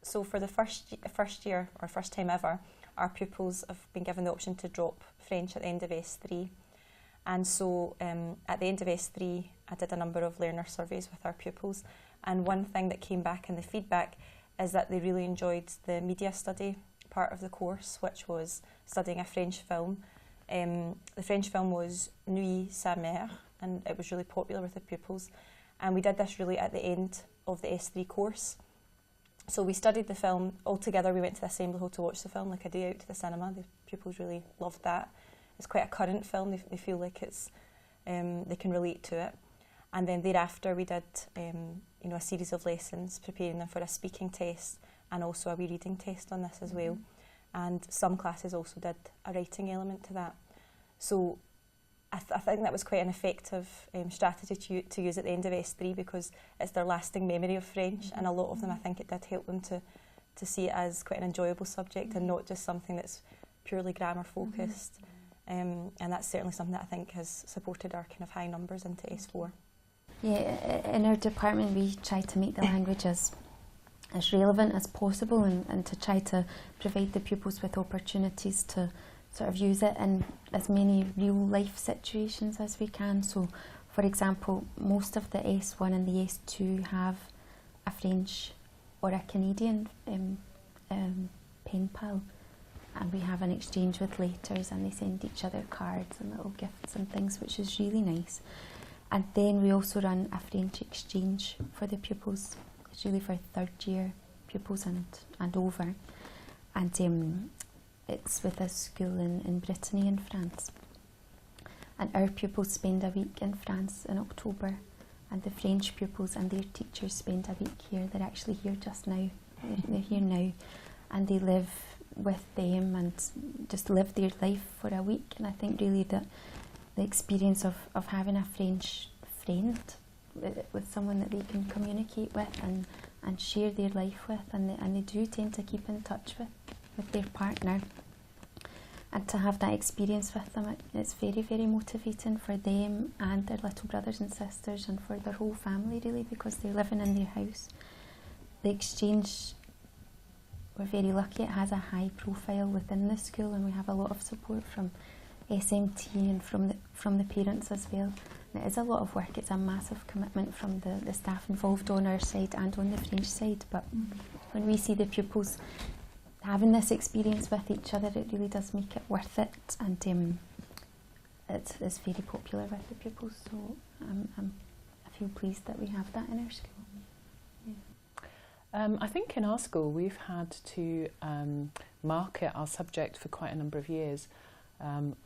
So for the first year, or first time ever, our pupils have been given the option to drop French at the end of S3. And so at the end of S3, I did a number of learner surveys with our pupils. And one thing that came back in the feedback is that they really enjoyed the media study part of the course, which was studying a French film. The French film was Nuit sa mère, and it was really popular with the pupils. And we did this really at the end of the S3 course. So we studied the film all together. We went to the Assembly Hall to watch the film, like a day out to the cinema. The pupils really loved that. It's quite a current film. They feel like it's they can relate to it. And then thereafter we did a series of lessons, preparing them for a speaking test and also a wee reading test on this as well. And some classes also did a writing element to that. So I think that was quite an effective strategy to use at the end of S3, because it's their lasting memory of French, and a lot of them, I think it did help them to see it as quite an enjoyable subject and not just something that's purely grammar focused. And that's certainly something that I think has supported our kind of high numbers into S4. Yeah, in our department we try to make the language as relevant as possible, and to try to provide the pupils with opportunities to sort of use it in as many real life situations as we can. So for example, most of the S1 and the S2 have a French or a Canadian pen pal, and we have an exchange with letters, and they send each other cards and little gifts and things, which is really nice. And then we also run a French exchange for the pupils. It's really for third year pupils and over. And it's with a school in Brittany in France. And our pupils spend a week in France in October, and the French pupils and their teachers spend a week here. They're actually here just now. They're here now, and they live with them and just live their life for a week. And I think really that the experience of having a French friend with someone that they can communicate with and share their life with, and they do tend to keep in touch with their partner, and to have that experience with them, it's very, very motivating for them and their little brothers and sisters, and for their whole family really, because they're living in their house. The exchange, we're very lucky, it has a high profile within the school, and we have a lot of support from SMT and from the parents as well. And it is a lot of work. It's a massive commitment from the staff involved on our side and on the French side, but when we see the pupils having this experience with each other, it really does make it worth it, and it's very popular with the pupils, so I feel pleased that we have that in our school. Yeah. I think in our school we've had to market our subject for quite a number of years.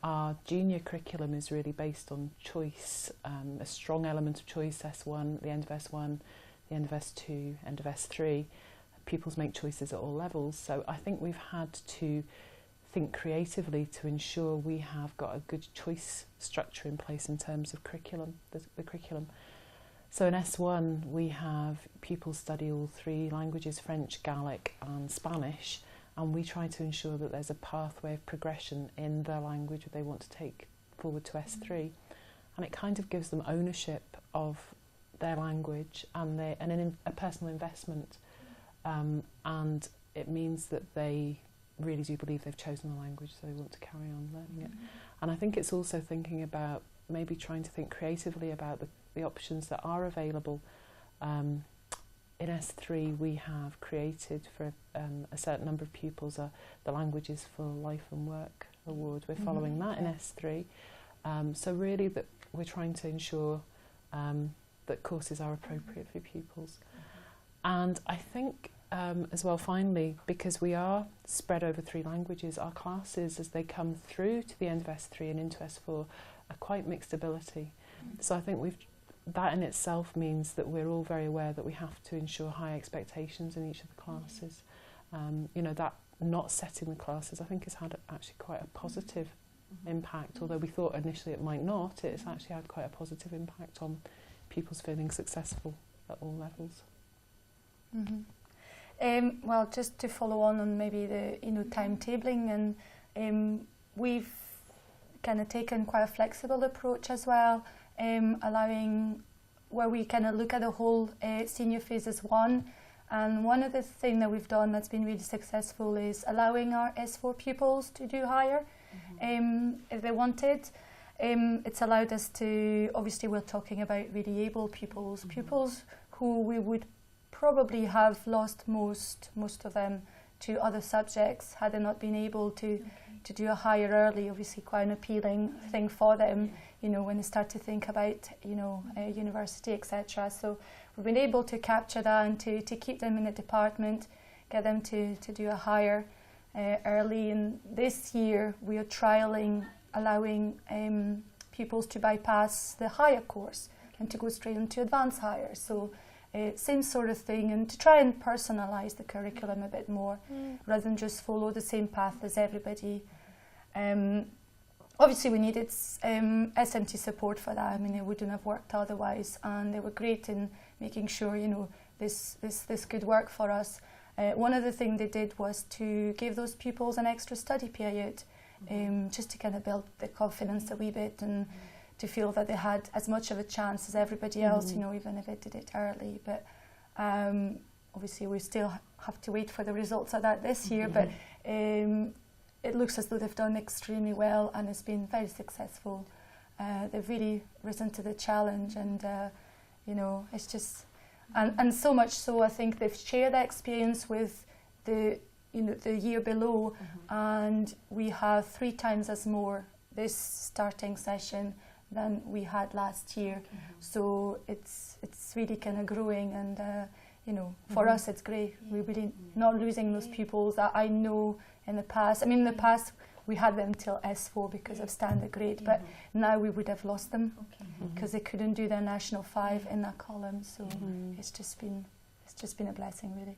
Our junior curriculum is really based on choice, a strong element of choice, S1, the end of S1, the end of S2, end of S3. Pupils make choices at all levels, so I think we've had to think creatively to ensure we have got a good choice structure in place in terms of curriculum, the curriculum. So in S1 we have pupils study all three languages, French, Gaelic and Spanish, and we try to ensure that there's a pathway of progression in their language that they want to take forward to S3, and it kind of gives them ownership of their language and a personal investment. And it means that they really do believe they've chosen the language, so they want to carry on learning it. And I think it's also thinking about maybe trying to think creatively about the options that are available. In S3 we have created for a certain number of pupils the Languages for Life and Work award. We're following that in S3. So really that we're trying to ensure that courses are appropriate for pupils. And I think as well, finally, because we are spread over three languages, our classes as they come through to the end of S3 and into S4 are quite mixed ability. So I think that in itself means that we're all very aware that we have to ensure high expectations in each of the classes. That not setting the classes I think has had actually quite a positive impact, although we thought initially it might not. It's actually had quite a positive impact on pupils feeling successful at all levels. Well, just to follow on maybe the timetabling, and we've kind of taken quite a flexible approach as well, allowing where we kind of look at the whole senior phase as one, And one of the things that we've done that's been really successful is allowing our S4 pupils to do higher if they wanted. It's allowed us to, obviously we're talking about really able pupils, pupils who we would probably have lost most of them to other subjects had they not been able to do a higher early. Obviously quite an appealing thing for them, you know, when they start to think about, you know, university, etc. So we've been able to capture that and to keep them in the department, get them to do a higher early. And this year we are trialling allowing pupils to bypass the higher course and to go straight into advanced higher. So same sort of thing, and to try and personalise the curriculum a bit more rather than just follow the same path as everybody. Obviously we needed SMT support for that. I mean, it wouldn't have worked otherwise, and they were great in making sure, you know, this could work for us. One of the things they did was to give those pupils an extra study period, just to kind of build the confidence a wee bit and to feel that they had as much of a chance as everybody else, you know, even if they did it early. But obviously we still have to wait for the results of that this year, but it looks as though they've done extremely well and it's been very successful. They've really risen to the challenge, and you know, it's just, and so much so I think they've shared that experience with the, you know, the year below, and we have 3 times as more this starting session than we had last year. So it's really kind of growing, and you know, for us it's great. We're really not losing those pupils that I know in the past. I mean, in the past we had them till S4 because of standard grade, but now we would have lost them because they couldn't do their national 5 in that column. So it's just been a blessing, really.